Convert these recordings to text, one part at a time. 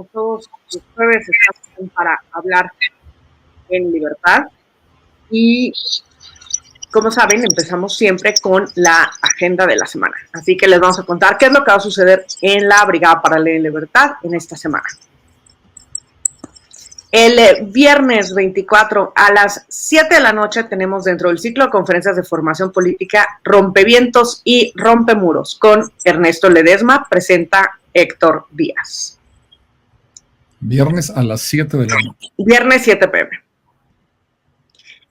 como todos los jueves, estamos para hablar en libertad. Y como saben, empezamos siempre con la agenda de la semana. Así que les vamos a contar qué es lo que va a suceder en la Brigada Paralela en Libertad en esta semana. El viernes 24 a las 7 de la noche tenemos dentro del ciclo de conferencias de formación política Rompevientos y Rompemuros con Ernesto Ledesma, presenta Héctor Díaz. Viernes a las 7 de la noche. Viernes 7 p.m.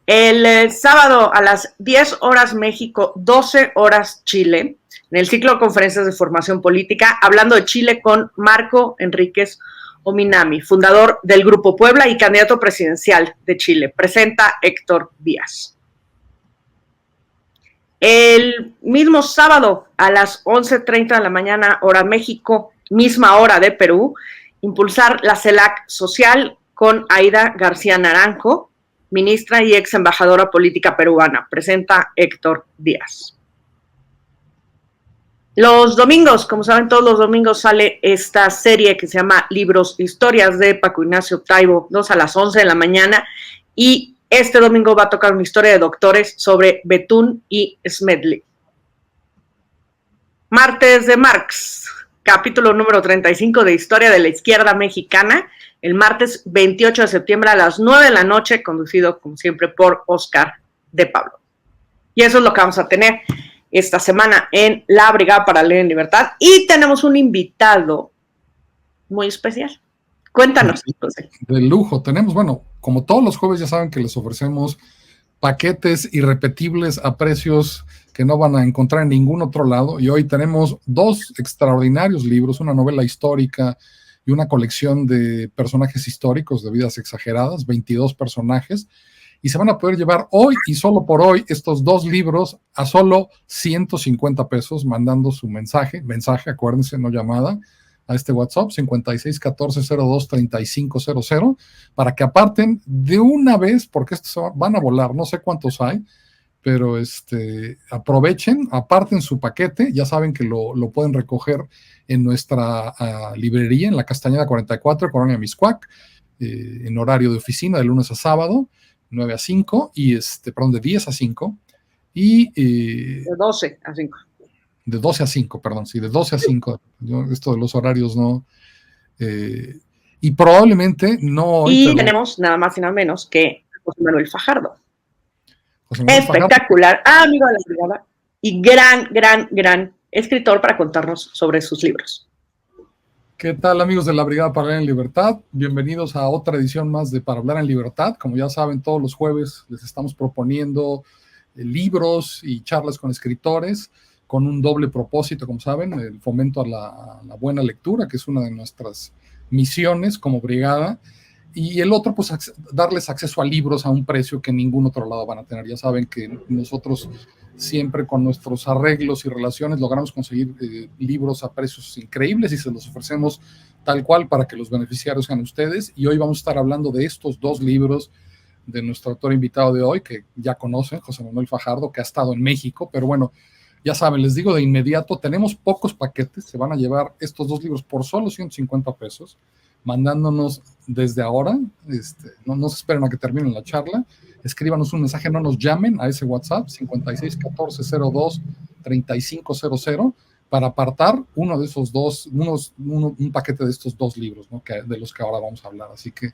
El sábado a las 10 horas México, 12 horas Chile, en el ciclo de conferencias de formación política, hablando de Chile con Marco Enríquez Ominami, fundador del Grupo Puebla y candidato presidencial de Chile. Presenta Héctor Díaz. El mismo sábado a las 11:30 de la mañana, hora México, misma hora de Perú, impulsar la CELAC social con Aida García Naranjo, ministra y ex embajadora política peruana. Presenta Héctor Díaz. Los domingos, como saben, todos los domingos sale esta serie que se llama Libros, Historias de Paco Ignacio Taibo, 2 a las 11 de la mañana. Y este domingo va a tocar una historia de doctores sobre Betún y Smedley. Martes de Marx, capítulo número 35 de Historia de la Izquierda Mexicana, el martes 28 de septiembre a las 9 de la noche, conducido, como siempre, por Oscar de Pablo. Y eso es lo que vamos a tener esta semana en la Brigada Paralela en Libertad. Y tenemos un invitado muy especial. Cuéntanos, José. De lujo. Tenemos, bueno, como todos los jueves ya saben que les ofrecemos paquetes irrepetibles a precios que no van a encontrar en ningún otro lado. Y hoy tenemos dos extraordinarios libros, una novela histórica y una colección de personajes históricos de vidas exageradas, 22 personajes. Y se van a poder llevar hoy y solo por hoy estos dos libros a solo 150 pesos, mandando su mensaje, acuérdense, no llamada, a este WhatsApp 5614023500, para que aparten de una vez, porque estos van a volar, no sé cuántos hay, pero aprovechen, aparten su paquete, ya saben que lo pueden recoger en nuestra librería, en la Castañeda 44, Colonia Miscuac, en horario de oficina, de lunes a sábado, 9 a 5, y de 10 a 5, y de 12 a 5. De 12 a 5, perdón, sí, de 12 a 5. Yo, esto de los horarios no. Y probablemente no. Y tenemos nada más y nada menos que José Manuel Fajardo. Espectacular, amigo de la brigada y gran escritor para contarnos sobre sus libros. ¿Qué tal, amigos de la Brigada Paralela en Libertad? Bienvenidos a otra edición más de Para Hablar en Libertad. Como ya saben, todos los jueves les estamos proponiendo libros y charlas con escritores con un doble propósito, como saben, el fomento a la buena lectura, que es una de nuestras misiones como brigada, y el otro, pues, darles acceso a libros a un precio que ningún otro lado van a tener. Ya saben que nosotros siempre con nuestros arreglos y relaciones logramos conseguir libros a precios increíbles y se los ofrecemos tal cual para que los beneficiarios sean ustedes. Y hoy vamos a estar hablando de estos dos libros de nuestro autor invitado de hoy, que ya conocen, José Manuel Fajardo, que ha estado en México, pero bueno, ya saben, les digo de inmediato, tenemos pocos paquetes, se van a llevar estos dos libros por solo 150 pesos, mandándonos desde ahora, no se esperen a que termine la charla, escríbanos un mensaje, no nos llamen a ese WhatsApp, 5614023500, para apartar uno de esos dos, un paquete de estos dos libros, ¿no? De los que ahora vamos a hablar. Así que,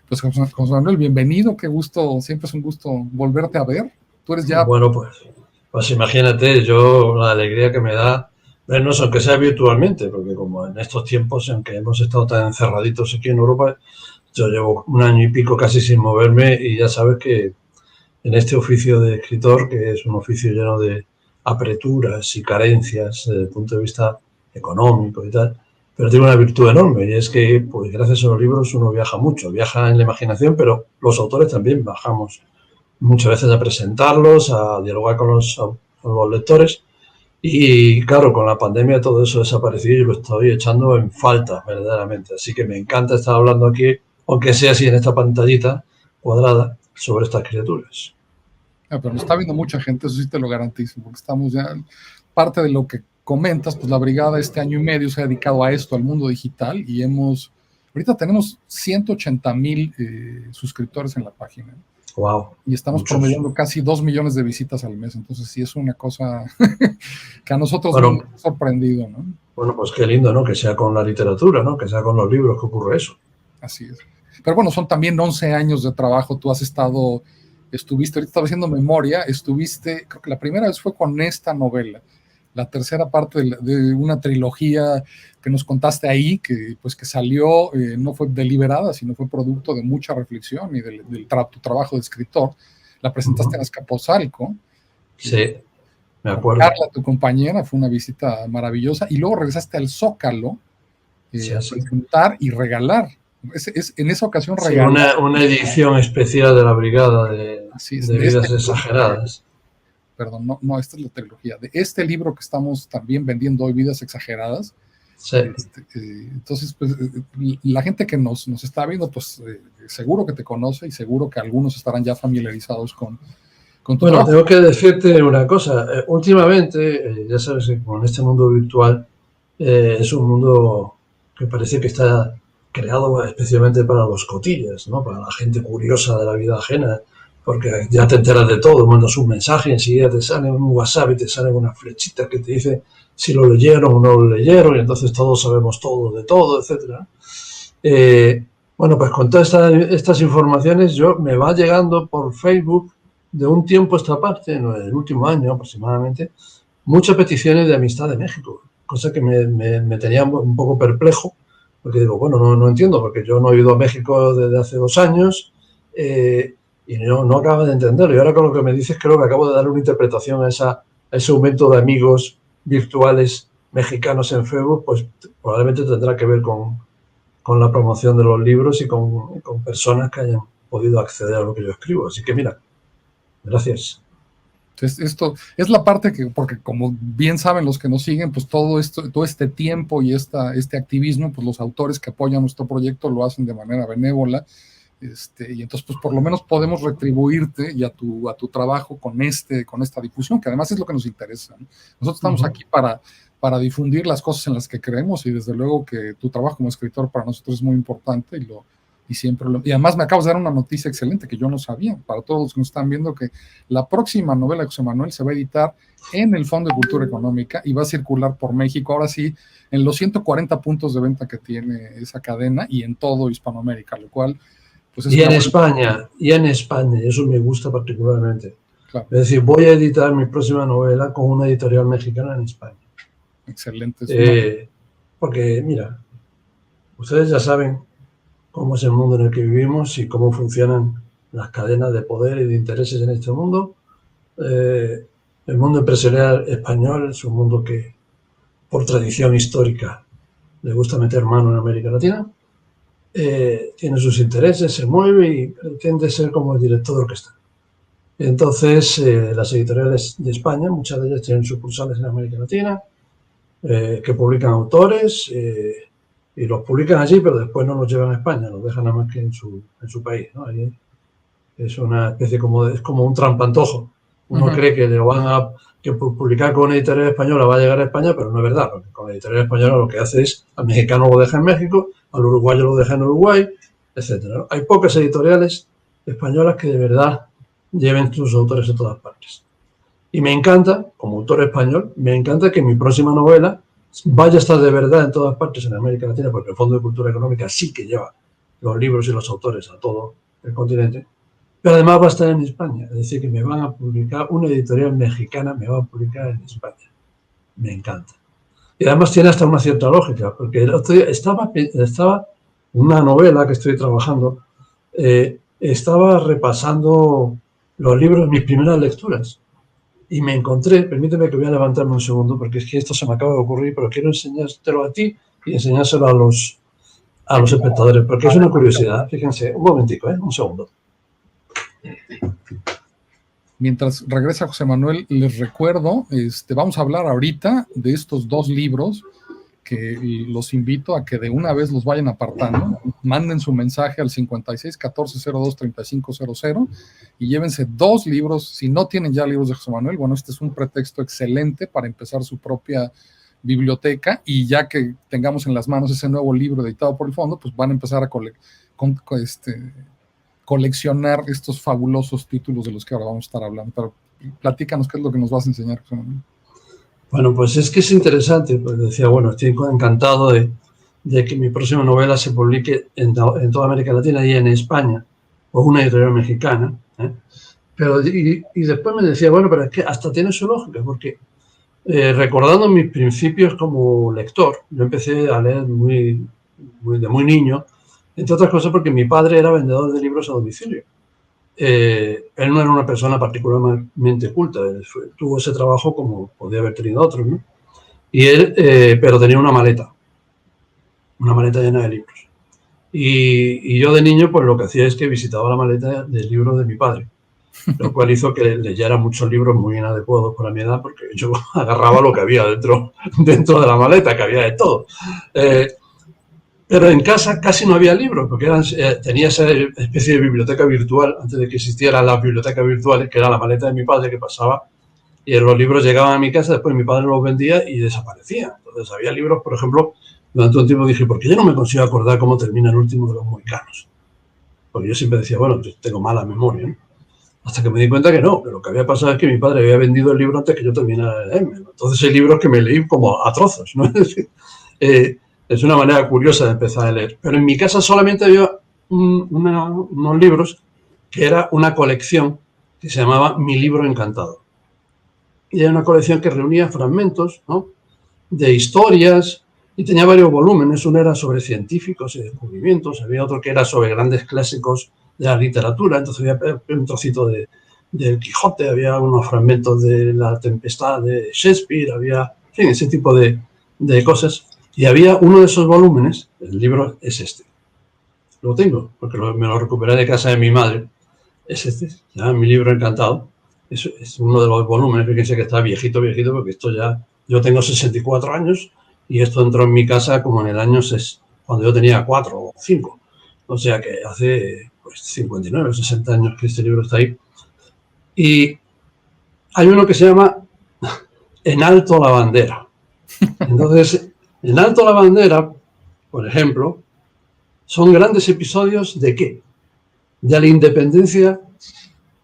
pues, José Manuel, bienvenido, qué gusto, siempre es un gusto volverte a ver. Tú eres ya... Bueno, pues imagínate, yo la alegría que me da vernos, aunque sea virtualmente, porque como en estos tiempos en que hemos estado tan encerraditos aquí en Europa, yo llevo 1 año y pico casi sin moverme y ya sabes que en este oficio de escritor, que es un oficio lleno de apreturas y carencias desde el punto de vista económico y tal, pero tiene una virtud enorme y es que, pues, gracias a los libros uno viaja mucho, viaja en la imaginación, pero los autores también bajamos muchas veces a presentarlos, a dialogar con los lectores. Y claro, con la pandemia todo eso ha desaparecido y lo estoy echando en falta verdaderamente. Así que me encanta estar hablando aquí, aunque sea así en esta pantallita cuadrada, sobre estas criaturas. Pero nos está viendo mucha gente, eso sí te lo garantizo, porque estamos ya, parte de lo que comentas, pues la brigada este año y medio se ha dedicado a esto, al mundo digital, y hemos Ahorita tenemos 180,000 suscriptores en la página. Wow. Y estamos promediando casi 2 millones de visitas al mes. Entonces sí es una cosa que a nosotros nos ha sorprendido, ¿no? Bueno, pues qué lindo, ¿no? Que sea con la literatura, ¿no? Que sea con los libros que ocurre eso. Así es. Pero bueno, son también 11 años de trabajo. Tú estuviste, ahorita estaba haciendo memoria, creo que la primera vez fue con esta novela, la tercera parte de una trilogía que nos contaste ahí, que pues que salió, no fue deliberada, sino fue producto de mucha reflexión y tu trabajo de escritor. La presentaste en Azcapotzalco. Sí, me acuerdo. Carla, tu compañera, fue una visita maravillosa, y luego regresaste al Zócalo a presentar y regalar. En esa ocasión regalar. Una edición especial de la Brigada de Vidas Exageradas. Perdón, no, esta es la trilogía. De este libro que estamos también vendiendo hoy, Vidas Exageradas. Sí. Entonces, pues, la gente que nos está viendo, pues seguro que te conoce y seguro que algunos estarán ya familiarizados con tu trabajo. Tengo que decirte una cosa. Últimamente, ya sabes que con este mundo virtual es un mundo que parece que está creado especialmente para los cotillas, ¿no? Para la gente curiosa de la vida ajena, porque ya te enteras de todo, mandas un mensaje y enseguida te sale un WhatsApp y te sale una flechita que te dice si lo leyeron o no lo leyeron, y entonces todos sabemos todo de todo, etcétera. Bueno, pues con todas estas informaciones me va llegando por Facebook de un tiempo a esta parte, en el último año aproximadamente, muchas peticiones de amistad de México, cosa que me tenía un poco perplejo, porque digo, bueno, no entiendo, porque yo no he ido a México desde hace 2 años, y no acabo de entenderlo. Y ahora con lo que me dices, creo que acabo de darle una interpretación a ese aumento de amigos virtuales mexicanos en Facebook, pues probablemente tendrá que ver con la promoción de los libros y con personas que hayan podido acceder a lo que yo escribo. Así que mira, gracias. Entonces, esto es la parte porque como bien saben los que nos siguen, pues todo este tiempo y este activismo, pues los autores que apoyan nuestro proyecto lo hacen de manera benévola. Y entonces pues por lo menos podemos retribuirte y a tu trabajo con esta difusión, que además es lo que nos interesa, ¿no? Nosotros estamos aquí para difundir las cosas en las que creemos, y desde luego que tu trabajo como escritor para nosotros es muy importante, y además me acabas de dar una noticia excelente que yo no sabía, para todos los que nos están viendo, que la próxima novela de José Manuel se va a editar en el Fondo de Cultura Económica y va a circular por México, ahora sí, en los 140 puntos de venta que tiene esa cadena y en todo Hispanoamérica, lo cual pues y en España, eso me gusta particularmente. Claro. Es decir, voy a editar mi próxima novela con una editorial mexicana en España. Excelente. Porque, mira, ustedes ya saben cómo es el mundo en el que vivimos y cómo funcionan las cadenas de poder y de intereses en este mundo. El mundo empresarial español es un mundo que, por tradición histórica, le gusta meter mano en América Latina. Tiene sus intereses, se mueve y pretende ser como el director de orquesta. Entonces, las editoriales de España, muchas de ellas tienen sucursales en América Latina, que publican autores, y los publican allí, pero después no los llevan a España, los dejan nada más que en su país, ¿no? Ahí es una especie es como un trampantojo. Uno cree que que por publicar con una editorial española va a llegar a España, pero no es verdad, porque con la editorial española lo que hace es, al mexicano lo deja en México, al uruguayo lo deja en Uruguay, etcétera, ¿no? Hay pocas editoriales españolas que de verdad lleven sus autores a todas partes. Y me encanta, como autor español, me encanta que mi próxima novela vaya a estar de verdad en todas partes en América Latina, porque el Fondo de Cultura Económica sí que lleva los libros y los autores a todo el continente, pero además va a estar en España, es decir, que me van a publicar, una editorial mexicana me va a publicar en España. Me encanta. Y además tiene hasta una cierta lógica, porque estaba una novela que estoy trabajando, estaba repasando los libros, mis primeras lecturas, y me encontré, permíteme que voy a levantarme un segundo, porque es que esto se me acaba de ocurrir, pero quiero enseñártelo a ti y enseñárselo a los espectadores, porque es una curiosidad. Fíjense, un momentico, un segundo. Mientras regresa José Manuel, les recuerdo, vamos a hablar ahorita de estos 2 libros que los invito a que de una vez los vayan apartando, manden su mensaje al 56 14 02 35 00 y llévense 2 libros. Si no tienen ya libros de José Manuel, bueno, este es un pretexto excelente para empezar su propia biblioteca, y ya que tengamos en las manos ese nuevo libro editado por el fondo, pues van a empezar a coleccionar estos fabulosos títulos de los que ahora vamos a estar hablando. Pero platícanos qué es lo que nos vas a enseñar, José Manuel. Bueno, pues es que es interesante, pues decía, bueno, estoy encantado de que mi próxima novela se publique en toda América Latina y en España, por una editorial mexicana, ¿eh? Pero, y después me decía, bueno, pero es que hasta tiene su lógica, porque recordando mis principios como lector, yo empecé a leer de muy niño, entre otras cosas porque mi padre era vendedor de libros a domicilio. Él no era una persona particularmente culta, él tuvo ese trabajo como podía haber tenido otros, ¿no? Y él, pero tenía una maleta llena de libros. Y yo de niño, pues lo que hacía es que visitaba la maleta de libros de mi padre, lo cual hizo que leyera muchos libros muy inadecuados para mi edad, porque yo agarraba lo que había dentro de la maleta, que había de todo. Pero en casa casi no había libros, porque tenía esa especie de biblioteca virtual, antes de que existieran las bibliotecas virtuales, que era la maleta de mi padre que pasaba, y los libros llegaban a mi casa, después mi padre los vendía y desaparecían. Entonces había libros, por ejemplo, durante un tiempo dije, ¿por qué yo no me consigo acordar cómo termina el último de los Mohicanos? Porque yo siempre decía, bueno, tengo mala memoria, ¿no? Hasta que me di cuenta que no, que lo que había pasado es que mi padre había vendido el libro antes que yo terminara de leerme, ¿no? Entonces hay libros que me leí como a trozos, ¿no? Es una manera curiosa de empezar a leer. Pero en mi casa solamente había unos libros que era una colección que se llamaba Mi Libro Encantado. Y era una colección que reunía fragmentos, ¿no?, de historias, y tenía varios volúmenes. Uno era sobre científicos y descubrimientos, había otro que era sobre grandes clásicos de la literatura, entonces había un trocito del Quijote, había unos fragmentos de La Tempestad de Shakespeare, había, en fin, ese tipo de cosas. Y había uno de esos volúmenes, el libro es este. Lo tengo, porque me lo recuperé de casa de mi madre. Es este, se llama Mi Libro Encantado. Es uno de los volúmenes, fíjense que está viejito, porque esto ya... Yo tengo 64 años y esto entró en mi casa como en el año cuando yo tenía 4 o 5. O sea que hace pues 59 o 60 años que este libro está ahí. Y hay uno que se llama En alto la bandera. Entonces... En alto la bandera, por ejemplo, son grandes episodios ¿de qué? De la independencia,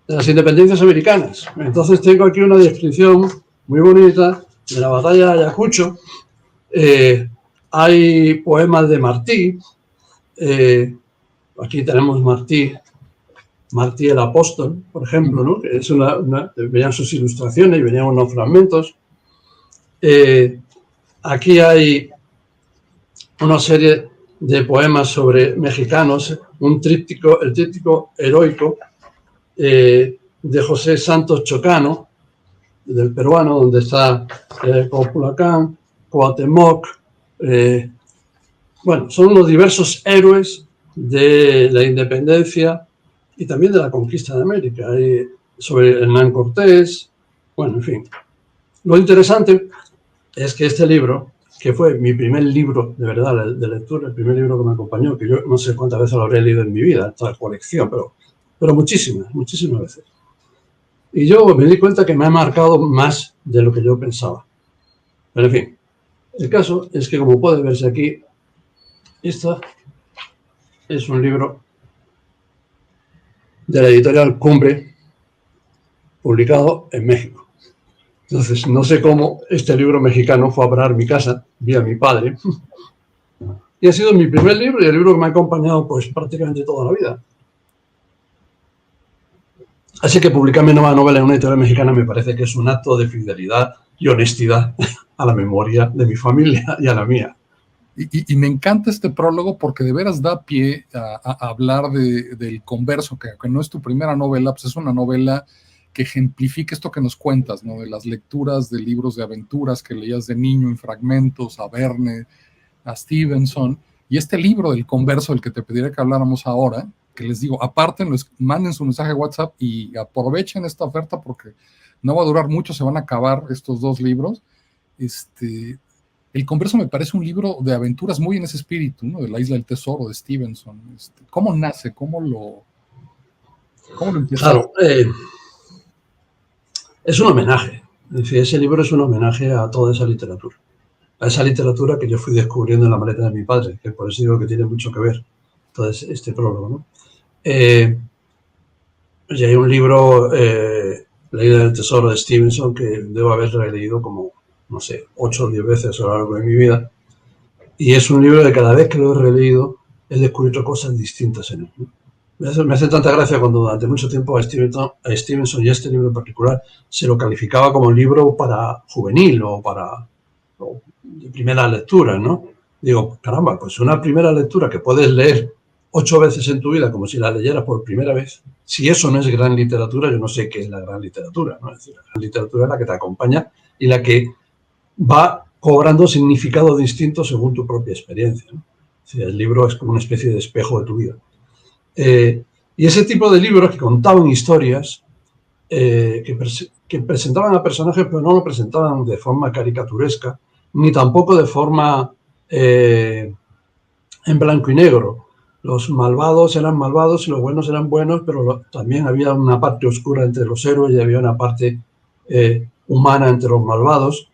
de las independencias americanas. Entonces tengo aquí una descripción muy bonita de la batalla de Ayacucho. Hay poemas de Martí. Aquí tenemos Martí el Apóstol, por ejemplo, ¿no? Que es venían sus ilustraciones y venían unos fragmentos. Aquí hay una serie de poemas sobre mexicanos, el tríptico heroico de José Santos Chocano, del peruano, donde está Copulacán, Cuauhtémoc. Bueno, son los diversos héroes de la independencia y también de la conquista de América. Hay sobre Hernán Cortés, bueno, en fin. Lo interesante es que este libro, que fue mi primer libro de verdad de lectura, el primer libro que me acompañó, que yo no sé cuántas veces lo habré leído en mi vida, toda colección, pero muchísimas veces. Y yo me di cuenta que me ha marcado más de lo que yo pensaba. Pero en fin, el caso es que, como puede verse aquí, esto es un libro de la editorial Cumbre, publicado en México. Entonces, no sé cómo este libro mexicano fue a parar mi casa, vía mi padre. Y ha sido mi primer libro y el libro que me ha acompañado pues prácticamente toda la vida. Así que publicar mi nueva novela en una editorial mexicana me parece que es un acto de fidelidad y honestidad a la memoria de mi familia y a la mía. Y me encanta este prólogo porque de veras da pie a hablar del Converso, que no es tu primera novela, pues es una novela que ejemplifica esto que nos cuentas, ¿no? De las lecturas de libros de aventuras que leías de niño en fragmentos, a Verne, a Stevenson, y este libro del Converso, del que te pediría que habláramos ahora, que les digo, apártenlo, manden su mensaje a WhatsApp y aprovechen esta oferta porque no va a durar mucho, se van a acabar estos dos libros. El Converso me parece un libro de aventuras muy en ese espíritu, ¿no? De la Isla del Tesoro, de Stevenson. ¿Cómo nace? ¿Cómo lo empieza? Claro, es un homenaje. Es decir, ese libro es un homenaje a toda esa literatura. a esa literatura que yo fui descubriendo en la maleta de mi padre, que por eso digo que tiene mucho que ver todo este prólogo, ¿no? Y hay un libro, La isla del tesoro de Stevenson, que debo haber releído como, no sé, 8 o 10 veces a lo largo de mi vida. Y es un libro que cada vez que lo he releído he descubierto cosas distintas en él, ¿no? Me hace tanta gracia cuando durante mucho tiempo a Stevenson y este libro en particular se lo calificaba como libro para juvenil o de primera lectura, ¿no? Digo, caramba, pues una primera lectura que puedes leer 8 veces en tu vida como si la leyeras por primera vez, si eso no es gran literatura, yo no sé qué es la gran literatura, ¿no? Es decir, la gran literatura es la que te acompaña y la que va cobrando significado distinto según tu propia experiencia, ¿no? O sea, el libro es como una especie de espejo de tu vida. Y ese tipo de libros que contaban historias, que presentaban a personajes, pero no lo presentaban de forma caricaturesca, ni tampoco de forma en blanco y negro. Los malvados eran malvados y los buenos eran buenos, pero también había una parte oscura entre los héroes y había una parte humana entre los malvados.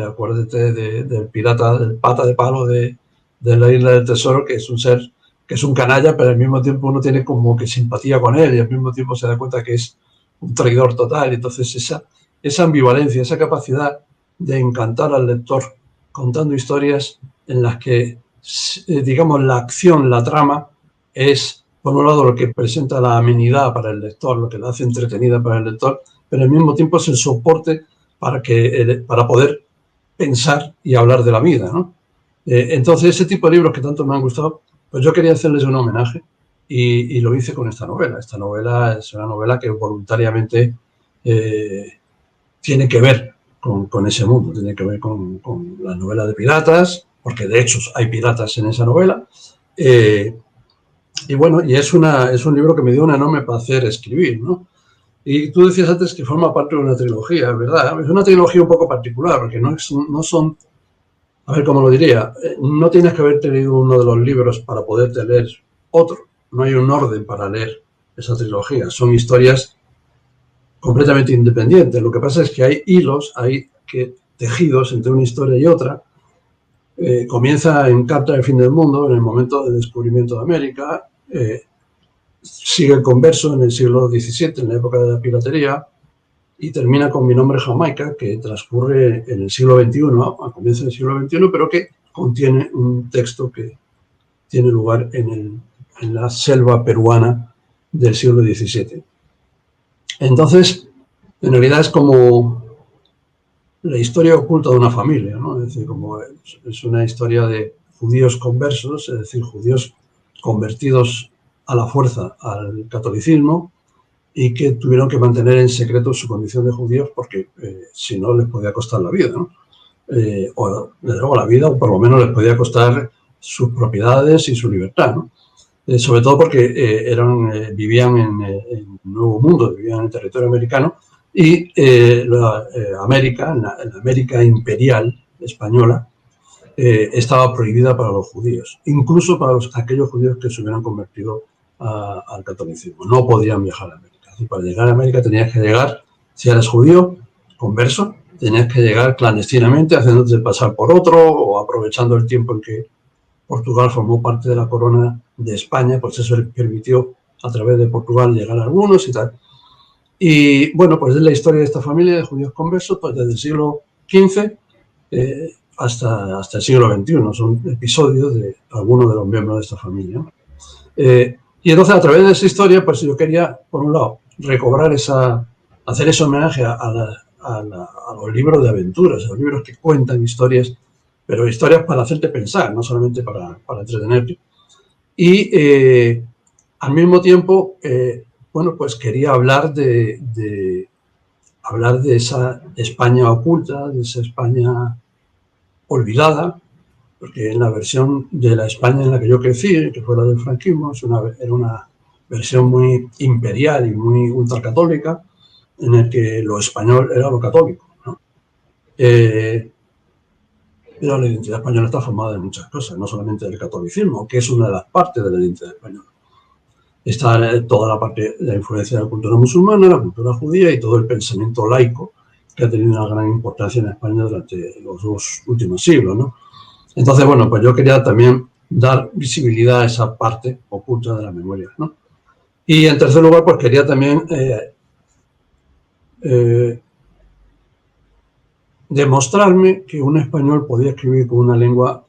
Acuérdate del pirata, del pata de palo de la isla del tesoro, que es un ser que es un canalla, pero al mismo tiempo uno tiene como que simpatía con él y al mismo tiempo se da cuenta que es un traidor total. Entonces esa ambivalencia, esa capacidad de encantar al lector contando historias en las que, digamos, la acción, la trama es, por un lado, lo que presenta la amenidad para el lector, lo que la hace entretenida para el lector, pero al mismo tiempo es el soporte para poder pensar y hablar de la vida, ¿no? Entonces, ese tipo de libros que tanto me han gustado, pues yo quería hacerles un homenaje y lo hice con esta novela. Esta novela es una novela que voluntariamente tiene que ver con ese mundo, tiene que ver con la novela de piratas, porque de hecho hay piratas en esa novela. Y bueno, y es un libro que me dio un enorme placer escribir, ¿no? Y tú decías antes que forma parte de una trilogía, ¿verdad? Es una trilogía un poco particular, porque no son... A ver, ¿cómo lo diría? No tienes que haberte leído uno de los libros para poderte leer otro. No hay un orden para leer esa trilogía. Son historias completamente independientes. Lo que pasa es que hay hilos, hay tejidos entre una historia y otra. Comienza en Carta del fin del mundo, en el momento del descubrimiento de América. Sigue el converso en el siglo XVII, en la época de la piratería. Y termina con Mi nombre es Jamaica, que transcurre en el siglo XXI, a comienzos del siglo XXI, pero que contiene un texto que tiene lugar en la selva peruana del siglo XVII. Entonces, en realidad es como la historia oculta de una familia, ¿no? Es decir, como es una historia de judíos conversos, es decir, judíos convertidos a la fuerza al catolicismo, y que tuvieron que mantener en secreto su condición de judíos porque si no les podía costar la vida, ¿no? O desde luego la vida, o por lo menos les podía costar sus propiedades y su libertad, ¿no? Sobre todo porque vivían en Nuevo Mundo, vivían en el territorio americano y la América imperial española estaba prohibida para los judíos, incluso para aquellos judíos que se hubieran convertido al catolicismo. No podían viajar a América. Y para llegar a América tenías que llegar, si eras judío, converso, tenías que llegar clandestinamente, haciéndote pasar por otro o aprovechando el tiempo en que Portugal formó parte de la corona de España, pues eso le permitió a través de Portugal llegar a algunos y tal. Y bueno, pues es la historia de esta familia de judíos conversos, pues desde el siglo XV hasta el siglo XXI. Son episodios de algunos de los miembros de esta familia. Y entonces, a través de esa historia, pues yo quería, por un lado, recobrar hacer ese homenaje a los libros de aventuras, a los libros que cuentan historias, pero historias para hacerte pensar, no solamente para entretenerte. Y al mismo tiempo, bueno, pues quería hablar de esa España oculta, de esa España olvidada, porque en la versión de la España en la que yo crecí, que fue la del franquismo, era una versión muy imperial y muy ultracatólica, en el que lo español era lo católico, ¿no? Pero la identidad española está formada de muchas cosas, no solamente del catolicismo, que es una de las partes de la identidad española. Está toda la parte de la influencia de la cultura musulmana, la cultura judía y todo el pensamiento laico que ha tenido una gran importancia en España durante los 2 últimos siglos, ¿no? Entonces, bueno, pues yo quería también dar visibilidad a esa parte oculta de la memoria, ¿no? Y en tercer lugar, pues quería también demostrarme que un español podía escribir con una lengua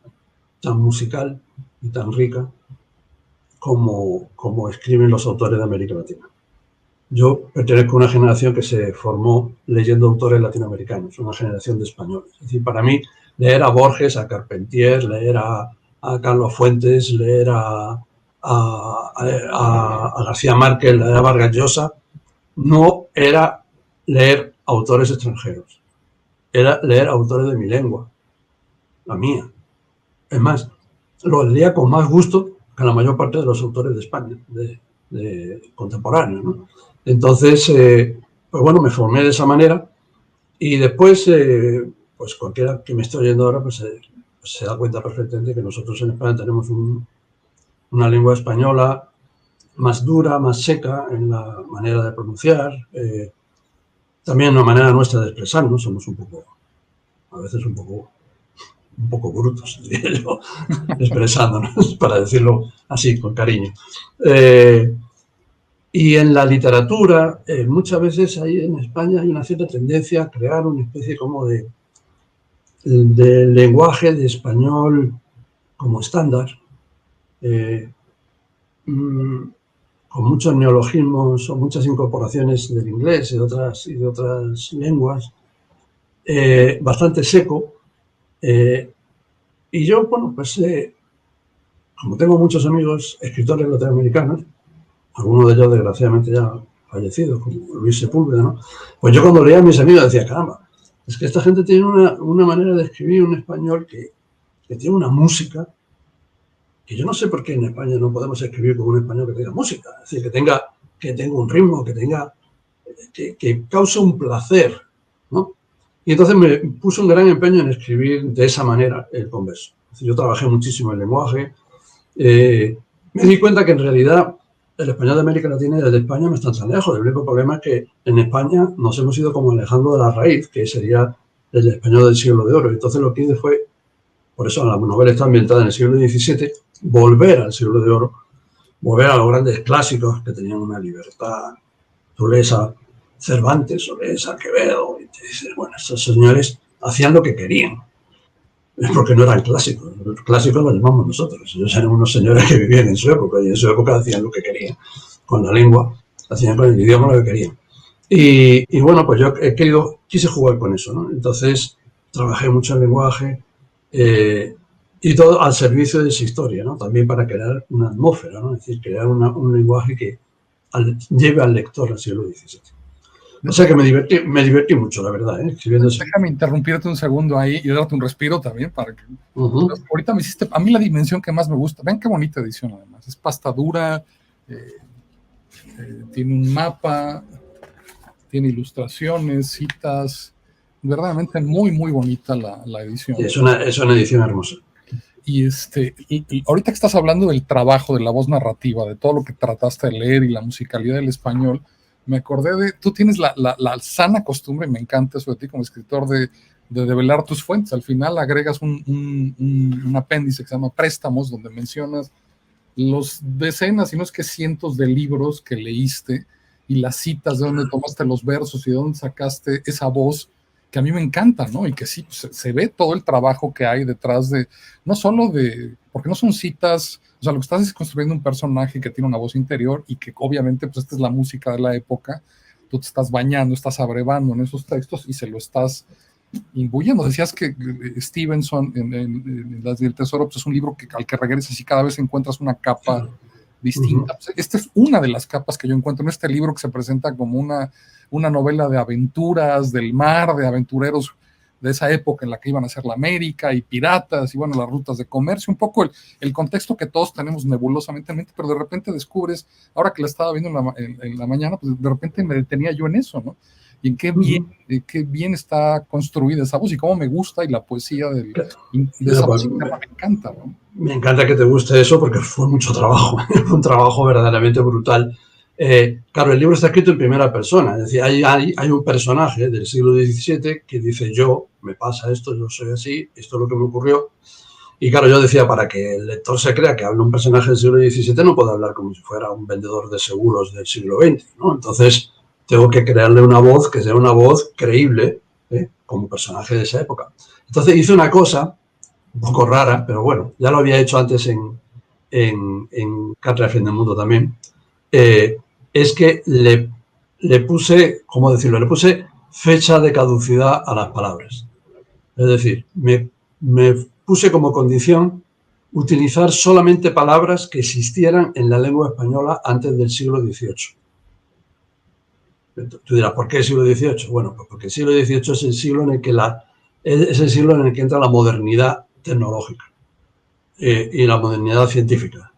tan musical y tan rica como escriben los autores de América Latina. Yo pertenezco a una generación que se formó leyendo autores latinoamericanos, una generación de españoles. Es decir, para mí, leer a Borges, a Carpentier, leer a Carlos Fuentes, leer a García Márquez, leer a Vargas Llosa, no era leer autores extranjeros, era leer autores de mi lengua, la mía. Es más, lo leía con más gusto que la mayor parte de los autores de España, de contemporáneos, ¿no? Entonces, pues bueno, me formé de esa manera y después, pues cualquiera que me esté oyendo ahora, pues se da cuenta perfectamente que nosotros en España tenemos una lengua española más dura, más seca en la manera de pronunciar, también una manera nuestra de expresarnos, somos a veces un poco brutos, diría yo, expresándonos, para decirlo así, con cariño. Y en la literatura, muchas veces en España hay una cierta tendencia a crear una especie como de lenguaje de español como estándar, con muchos neologismos o muchas incorporaciones del inglés y de otras lenguas, bastante seco. Y yo, bueno, pues como tengo muchos amigos escritores latinoamericanos, algunos de ellos desgraciadamente ya fallecidos, como Luis Sepúlveda, ¿no? Pues yo cuando leía a mis amigos decía, caramba, es que esta gente tiene una manera de escribir un español que tiene una música que yo no sé por qué en España no podemos escribir con un español que tenga música, es decir, que tenga un ritmo, que cause un placer, ¿no? Y entonces me puse un gran empeño en escribir de esa manera el Converso. Es decir, yo trabajé muchísimo el lenguaje, me di cuenta que en realidad el español de América Latina y el de España no están tan lejos. El único problema es que en España nos hemos ido como alejando de la raíz, que sería el español del siglo de oro. Entonces lo que hice fue, por eso la novela está ambientada en el siglo XVII, volver al siglo de oro, volver a los grandes clásicos que tenían una libertad. Tú lees a Cervantes o lees a Quevedo y te dices, bueno, estos señores hacían lo que querían, porque no eran clásicos. Los clásicos los llamamos nosotros. Ellos eran unos señores que vivían en su época y en su época hacían lo que querían. Con la lengua, hacían con el idioma lo que querían. Y bueno, pues yo quise jugar con eso, ¿no? Entonces trabajé mucho en lenguaje y todo al servicio de esa historia, ¿no? También para crear una atmósfera, ¿no? Es decir, crear un lenguaje que lleve al lector al siglo XVII. O sea que me divertí mucho, la verdad, escribiendo eso. Déjame interrumpirte un segundo ahí y darte un respiro también para que... Ahorita me hiciste... A mí la dimensión que más me gusta, vean qué bonita edición además, es pasta dura, tiene un mapa, tiene ilustraciones, citas, verdaderamente muy, muy bonita la edición. Sí, es una edición hermosa. Y ahorita que estás hablando del trabajo, de la voz narrativa, de todo lo que trataste de leer y la musicalidad del español, me acordé tú tienes la sana costumbre, y me encanta eso de ti como escritor, de develar tus fuentes. Al final agregas un apéndice que se llama Préstamos, donde mencionas los decenas, si no es que cientos de libros que leíste y las citas de dónde tomaste los versos y de dónde sacaste esa voz que a mí me encanta, ¿no? Y que sí, se ve todo el trabajo que hay detrás de, no solo porque no son citas, o sea, lo que estás es construyendo un personaje que tiene una voz interior y que obviamente, pues esta es la música de la época, tú te estás bañando, estás abrevando en esos textos y se lo estás imbuyendo. Decías que Stevenson, en Las del Tesoro, pues es un libro al que regresas y cada vez encuentras una capa distinta. Pues esta es una de las capas que yo encuentro en este libro que se presenta como una novela de aventuras del mar, de aventureros de esa época en la que iban a hacer la América y piratas y bueno, las rutas de comercio, un poco el contexto que todos tenemos nebulosamente en mente, pero de repente descubres, ahora que la estaba viendo en la mañana, pues de repente me detenía yo en eso, ¿no? Y en qué bien está construida esa voz y cómo me gusta y la poesía de esa música me encanta, ¿no? Me encanta que te guste eso porque fue mucho trabajo, fue un trabajo verdaderamente brutal Claro, el libro está escrito en primera persona, es decir, hay un personaje del siglo XVII que dice yo, me pasa esto, yo soy así, esto es lo que me ocurrió. Y claro, yo decía, para que el lector se crea que habla un personaje del siglo XVII, no puede hablar como si fuera un vendedor de seguros del siglo XX, ¿no? Entonces, tengo que crearle una voz que sea una voz creíble, como personaje de esa época. Entonces, hice una cosa un poco rara, pero bueno, ya lo había hecho antes en Cátedra de Fin del Mundo también, es que le puse, ¿cómo decirlo? Le puse fecha de caducidad a las palabras. Es decir, me puse como condición utilizar solamente palabras que existieran en la lengua española antes del siglo XVIII. Tú dirás, ¿por qué el siglo XVIII? Bueno, pues porque el siglo XVIII es el siglo en el que es el siglo en el que entra la modernidad tecnológica y la modernidad científica.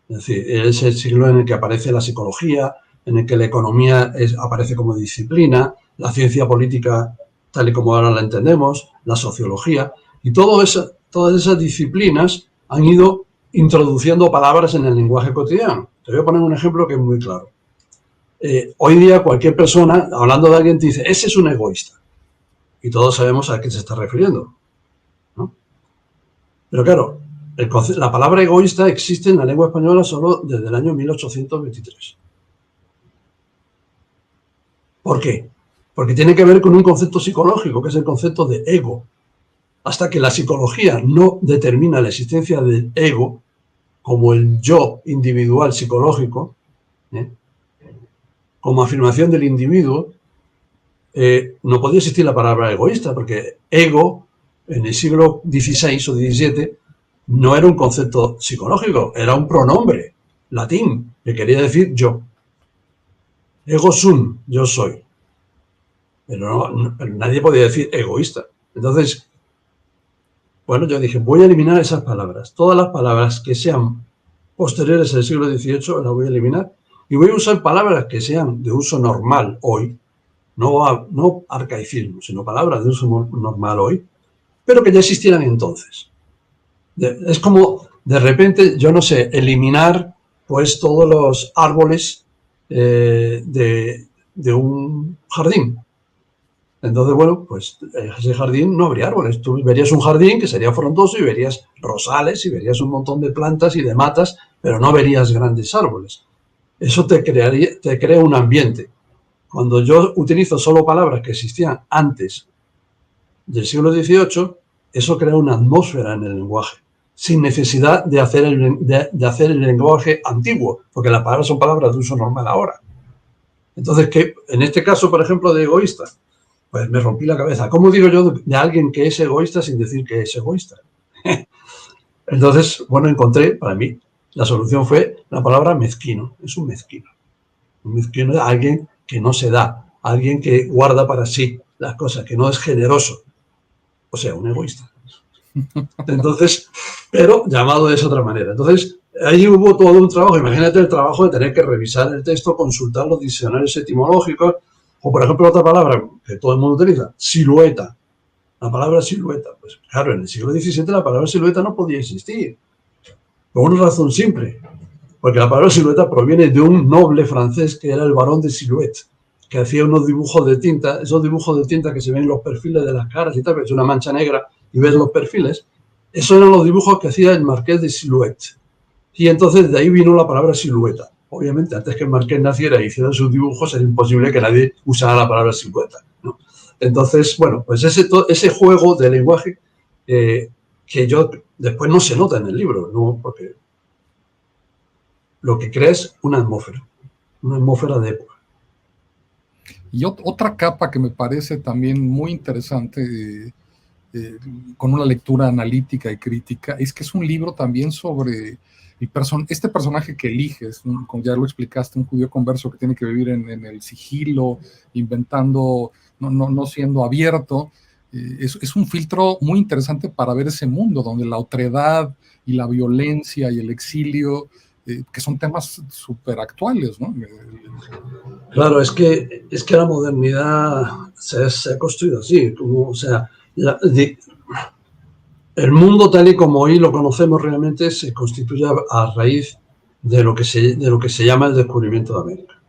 Es decir, es el siglo en el que aparece la psicología, en el que la economía aparece como disciplina, la ciencia política tal y como ahora la entendemos, la sociología, y todas esas disciplinas han ido introduciendo palabras en el lenguaje cotidiano. Te voy a poner un ejemplo que es muy claro. Hoy día cualquier persona, hablando de alguien, te dice, ese es un egoísta. Y todos sabemos a qué se está refiriendo, ¿no? Pero claro, la palabra egoísta existe en la lengua española solo desde el año 1823. ¿Por qué? Porque tiene que ver con un concepto psicológico, que es el concepto de ego. Hasta que la psicología no determina la existencia del ego como el yo individual psicológico, como afirmación del individuo, no podía existir la palabra egoísta, porque ego en el siglo XVI o XVII no era un concepto psicológico, era un pronombre latín que quería decir yo. Ego sum, yo soy. Pero nadie podía decir egoísta. Entonces, bueno, yo dije, voy a eliminar esas palabras. Todas las palabras que sean posteriores al siglo XVIII las voy a eliminar y voy a usar palabras que sean de uso normal hoy, no arcaicismo, sino palabras de uso normal hoy, pero que ya existieran entonces. Es como, de repente, yo no sé, eliminar pues todos los árboles de un jardín. Entonces, bueno, pues en ese jardín no habría árboles. Tú verías un jardín que sería frondoso y verías rosales y verías un montón de plantas y de matas, pero no verías grandes árboles. Eso te crea un ambiente. Cuando yo utilizo solo palabras que existían antes del siglo XVIII, eso crea una atmósfera en el lenguaje, sin necesidad de hacer el lenguaje antiguo, porque las palabras son palabras de uso normal ahora. Entonces, ¿qué? En este caso, por ejemplo, de egoísta, pues me rompí la cabeza. ¿Cómo digo yo de alguien que es egoísta sin decir que es egoísta? Entonces, bueno, encontré, para mí, la solución fue la palabra mezquino. Es un mezquino. Un mezquino es alguien que no se da, alguien que guarda para sí las cosas, que no es generoso. O sea, un egoísta. Entonces, pero llamado de esa otra manera. Entonces, ahí hubo todo un trabajo. Imagínate el trabajo de tener que revisar el texto, consultar los diccionarios etimológicos, o por ejemplo otra palabra que todo el mundo utiliza, silueta. La palabra silueta. Pues claro, en el siglo XVII la palabra silueta no podía existir. Por una razón simple. Porque la palabra silueta proviene de un noble francés que era el barón de Siluette, que hacía unos dibujos de tinta, esos dibujos de tinta que se ven en los perfiles de las caras y tal, que es una mancha negra y ves los perfiles. Esos eran los dibujos que hacía el marqués de Siluette. Y entonces de ahí vino la palabra silueta. Obviamente, antes que el marqués naciera y hiciera sus dibujos, era imposible que nadie usara la palabra silueta, ¿no? Entonces, bueno, pues ese juego de lenguaje que yo después no se nota en el libro, ¿no? Porque lo que crea es una atmósfera de época. Y otra capa que me parece también muy interesante, con una lectura analítica y crítica, es que es un libro también sobre este personaje que eliges, como ya lo explicaste, un judío converso que tiene que vivir en el sigilo, inventando, no siendo abierto. Es un filtro muy interesante para ver ese mundo donde la otredad y la violencia y el exilio, que son temas súper actuales, ¿no? Claro, es que la modernidad se ha construido así, como, o sea, el mundo tal y como hoy lo conocemos realmente se constituye a raíz de lo que se llama el descubrimiento de América.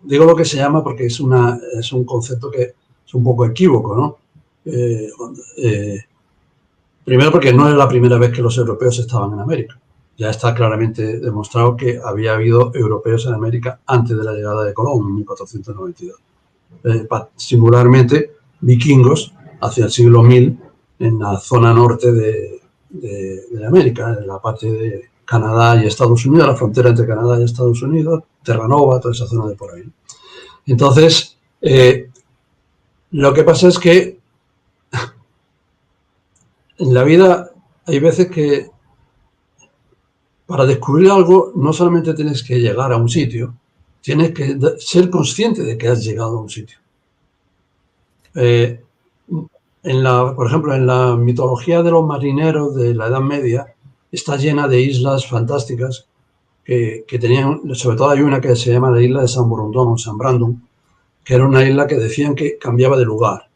digo lo que se llama porque es un concepto que es un poco equívoco, ¿no? Primero porque no es la primera vez que los europeos estaban en América. Ya está claramente demostrado que había habido europeos en América antes de la llegada de Colón, en 1492. Singularmente, vikingos hacia el siglo 1000 en la zona norte de América, en la parte de Canadá y Estados Unidos, la frontera entre Canadá y Estados Unidos, Terranova, toda esa zona de por ahí. Entonces, lo que pasa es que en la vida hay veces que para descubrir algo no solamente tienes que llegar a un sitio, tienes que ser consciente de que has llegado a un sitio. Por ejemplo, en la mitología de los marineros de la Edad Media está llena de islas fantásticas que tenían, sobre todo hay una que se llama la isla de San Borondón o San Brandon, que era una isla que decían que cambiaba de lugar,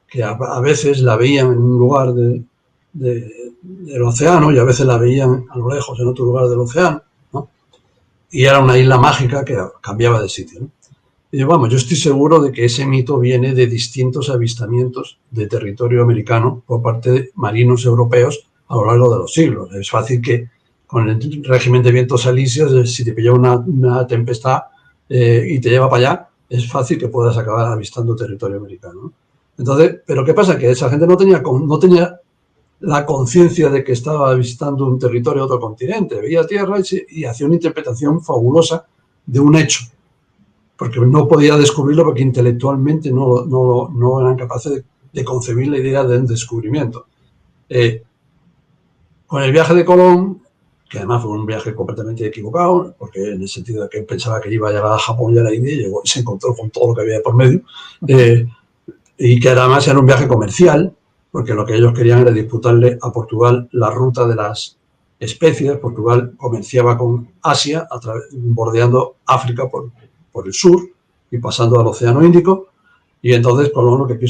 que a veces la veían en un lugar del océano y a veces la veían a lo lejos en otro lugar del océano, ¿no? Y era una isla mágica que cambiaba de sitio, ¿no? Y vamos, yo estoy seguro de que ese mito viene de distintos avistamientos de territorio americano por parte de marinos europeos a lo largo de los siglos. Es fácil que con el régimen de vientos alisios, si te pilla una tempestad y te lleva para allá, es fácil que puedas acabar avistando territorio americano, ¿no? Entonces, ¿pero qué pasa? Que esa gente no tenía la conciencia de que estaba visitando un territorio de otro continente. Veía tierra y hacía una interpretación fabulosa de un hecho, porque no podía descubrirlo porque intelectualmente no eran capaces de concebir la idea del descubrimiento. Con el viaje de Colón, que además fue un viaje completamente equivocado, porque en el sentido de que pensaba que iba a llegar a Japón y a la India, y llegó y se encontró con todo lo que había por medio, y que además era un viaje comercial, porque lo que ellos querían era disputarle a Portugal la ruta de las especies. Portugal comerciaba con Asia, bordeando África por el sur y pasando al Océano Índico, y entonces Colón lo que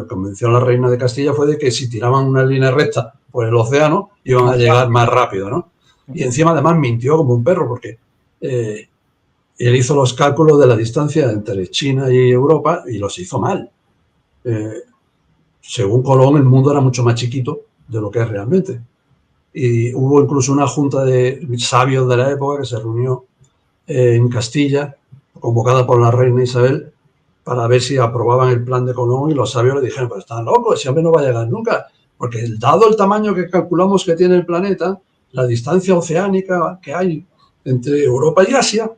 convenció a la reina de Castilla fue de que si tiraban una línea recta por el océano iban a llegar más rápido, ¿no? Y encima además mintió como un perro, porque él hizo los cálculos de la distancia entre China y Europa y los hizo mal. Según Colón, el mundo era mucho más chiquito de lo que es realmente. Y hubo incluso una junta de sabios de la época que se reunió en Castilla, convocada por la reina Isabel, para ver si aprobaban el plan de Colón, y los sabios le dijeron: pues están locos, ese hombre no va a llegar nunca, porque dado el tamaño que calculamos que tiene el planeta, la distancia oceánica que hay entre Europa y Asia,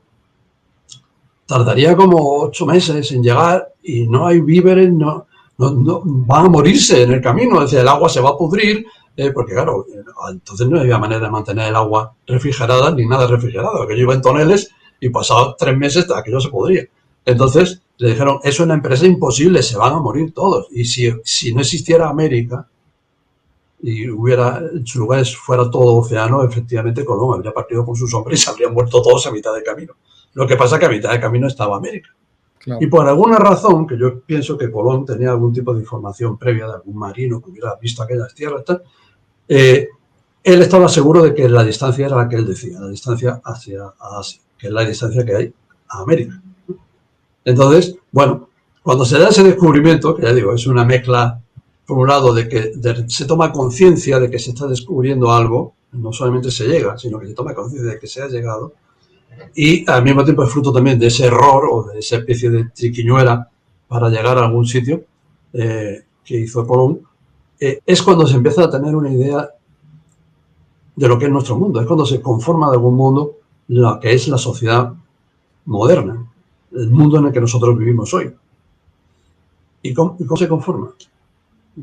tardaría como 8 meses en llegar y no hay víveres, no van a morirse en el camino, es decir, el agua se va a pudrir, porque claro, entonces no había manera de mantener el agua refrigerada ni nada refrigerado, aquello iba en toneles y pasados 3 meses aquello se podría. Entonces le dijeron: eso es una empresa imposible, se van a morir todos. Y si no existiera América y en sus lugares fuera todo océano, efectivamente Colón habría partido con sus hombres y se habrían muerto todos a mitad de camino. Lo que pasa es que a mitad de camino estaba América. Claro. Y por alguna razón, que yo pienso que Colón tenía algún tipo de información previa de algún marino que hubiera visto aquellas tierras, él estaba seguro de que la distancia era la que él decía, la distancia hacia Asia, que es la distancia que hay a América. Entonces, bueno, cuando se da ese descubrimiento, que ya digo, es una mezcla, por un lado, de que se toma conciencia de que se está descubriendo algo, no solamente se llega, sino que se toma conciencia de que se ha llegado, y al mismo tiempo es fruto también de ese error o de esa especie de triquiñuela para llegar a algún sitio que hizo Colón, es cuando se empieza a tener una idea de lo que es nuestro mundo, es cuando se conforma de algún modo lo que es la sociedad moderna, el mundo en el que nosotros vivimos hoy. ¿Y cómo se conforma?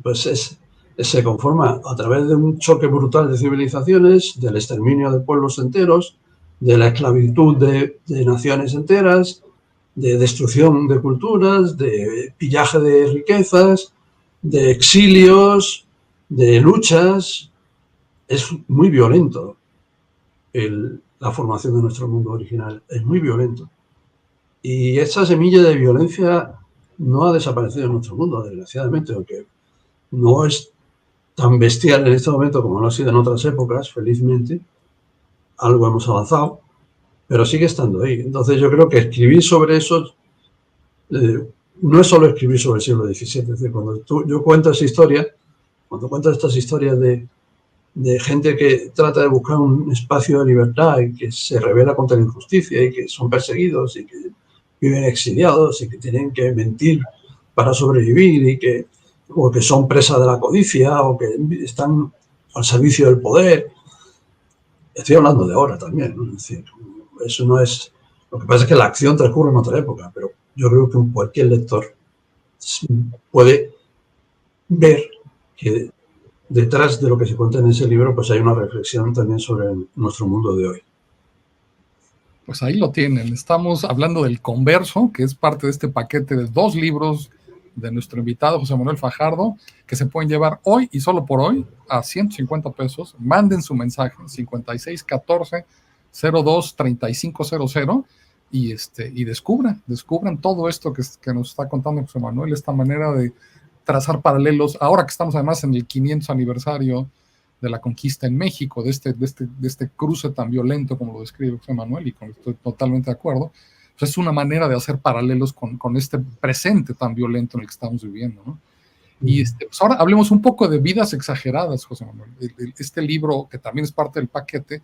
Pues se conforma a través de un choque brutal de civilizaciones, del exterminio de pueblos enteros, de la esclavitud de naciones enteras, de destrucción de culturas, de pillaje de riquezas, de exilios, de luchas. Es muy violento la formación de nuestro mundo original, es muy violento. Y esa semilla de violencia no ha desaparecido en nuestro mundo, desgraciadamente, aunque no es tan bestial en este momento como lo ha sido en otras épocas, felizmente. Algo hemos avanzado, pero sigue estando ahí. Entonces yo creo que escribir sobre eso no es solo escribir sobre el siglo XVII. Es decir, cuando yo cuento esa historia, cuando cuento estas historias de gente que trata de buscar un espacio de libertad y que se rebela contra la injusticia y que son perseguidos y que viven exiliados y que tienen que mentir para sobrevivir o que son presas de la codicia o que están al servicio del poder. Estoy hablando de ahora también, ¿no? Es decir, eso no es... Lo que pasa es que la acción transcurre en otra época, pero yo creo que cualquier lector puede ver que detrás de lo que se cuenta en ese libro, pues hay una reflexión también sobre nuestro mundo de hoy. Pues ahí lo tienen. Estamos hablando del Converso, que es parte de este paquete de 2 libros de nuestro invitado José Manuel Fajardo, que se pueden llevar hoy y solo por hoy a 150 pesos. Manden su mensaje 5614-02-3500 y descubran todo esto que nos está contando José Manuel, esta manera de trazar paralelos, ahora que estamos además en el 500 aniversario de la conquista en México, de este cruce tan violento como lo describe José Manuel, y con esto estoy totalmente de acuerdo. Pues es una manera de hacer paralelos con este presente tan violento en el que estamos viviendo, ¿no? Y pues ahora hablemos un poco de Vidas Exageradas, José Manuel. Este libro, que también es parte del paquete,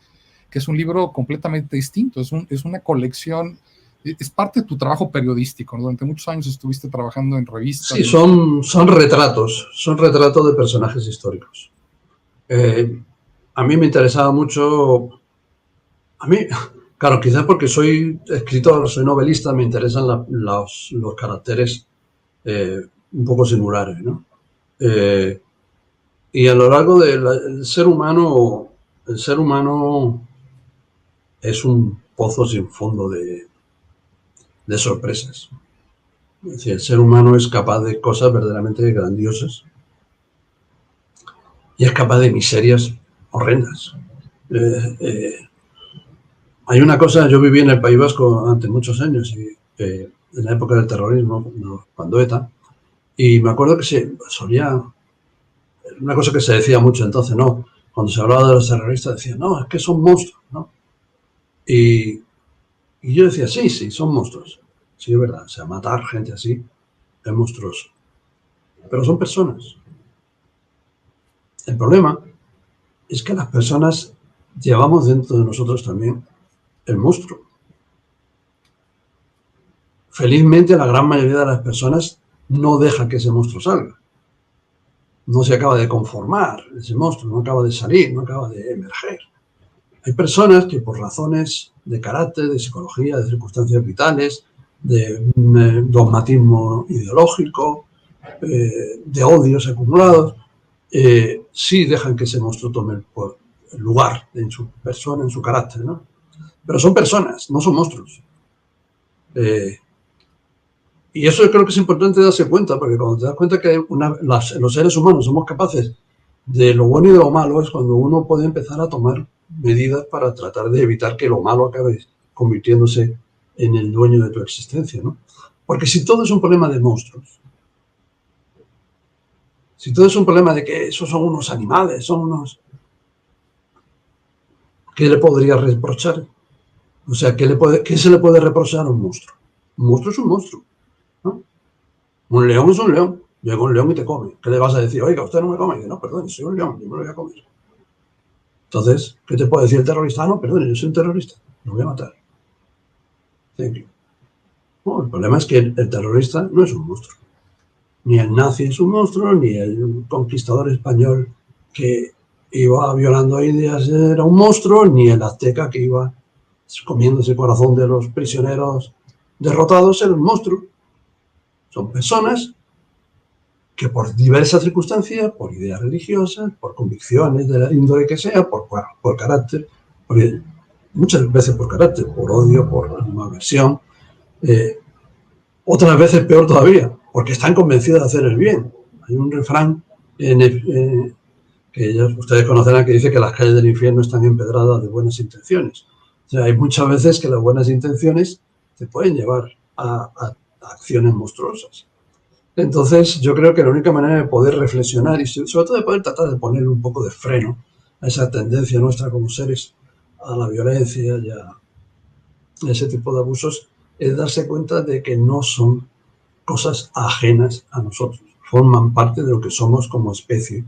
que es un libro completamente distinto, es una colección, es parte de tu trabajo periodístico, ¿no? Durante muchos años estuviste trabajando en revistas. Sí, son retratos de personajes históricos. A mí me interesaba mucho, claro, quizás porque soy escritor, soy novelista, me interesan los caracteres un poco singulares, ¿no? Y a lo largo del ser humano, el ser humano es un pozo sin fondo de sorpresas. Es decir, el ser humano es capaz de cosas verdaderamente grandiosas y es capaz de miserias horrendas. Hay una cosa, yo viví en el País Vasco durante muchos años, en la época del terrorismo, cuando ETA, y me acuerdo que una cosa que se decía mucho entonces, ¿no? Cuando se hablaba de los terroristas decían, no, es que son monstruos, ¿no? Y yo decía, sí, son monstruos. Sí, es verdad, o sea, matar gente así es monstruoso. Pero son personas. El problema es que las personas llevamos dentro de nosotros también el monstruo. Felizmente, la gran mayoría de las personas no deja que ese monstruo salga. No se acaba de conformar ese monstruo, no acaba de salir, no acaba de emerger. Hay personas que por razones de carácter, de psicología, de circunstancias vitales, de dogmatismo ideológico, de odios acumulados, sí dejan que ese monstruo tome el lugar en su persona, en su carácter, ¿no? Pero son personas, no son monstruos. Y eso creo que es importante darse cuenta, porque cuando te das cuenta que los seres humanos somos capaces de lo bueno y de lo malo, es cuando uno puede empezar a tomar medidas para tratar de evitar que lo malo acabe convirtiéndose en el dueño de tu existencia, ¿no? Porque si todo es un problema de monstruos, si todo es un problema de que esos son unos animales, ¿qué le podría reprochar? O sea, ¿qué se le puede reprochar a un monstruo? Un monstruo es un monstruo, ¿no? Un león es un león. Llega un león y te come. ¿Qué le vas a decir? Oiga, usted no me come. Y dice, no, perdón, soy un león, yo me lo voy a comer. Entonces, ¿qué te puede decir el terrorista? Ah, no, perdón, yo soy un terrorista, lo voy a matar. No, el problema es que el terrorista no es un monstruo. Ni el nazi es un monstruo, ni el conquistador español que iba violando a indias era un monstruo, ni el azteca que iba comiéndose el corazón de los prisioneros derrotados era un monstruo. Son personas que por diversas circunstancias, por ideas religiosas, por convicciones de la índole que sea, por carácter, muchas veces por carácter, por odio, por animadversión, otras veces peor todavía, porque están convencidos de hacer el bien. Hay un refrán que ustedes conocerán que dice que las calles del infierno están empedradas de buenas intenciones. O sea, hay muchas veces que las buenas intenciones te pueden llevar a acciones monstruosas. Entonces, yo creo que la única manera de poder reflexionar y sobre todo de poder tratar de poner un poco de freno a esa tendencia nuestra como seres a la violencia y a ese tipo de abusos es darse cuenta de que no son cosas ajenas a nosotros, forman parte de lo que somos como especie,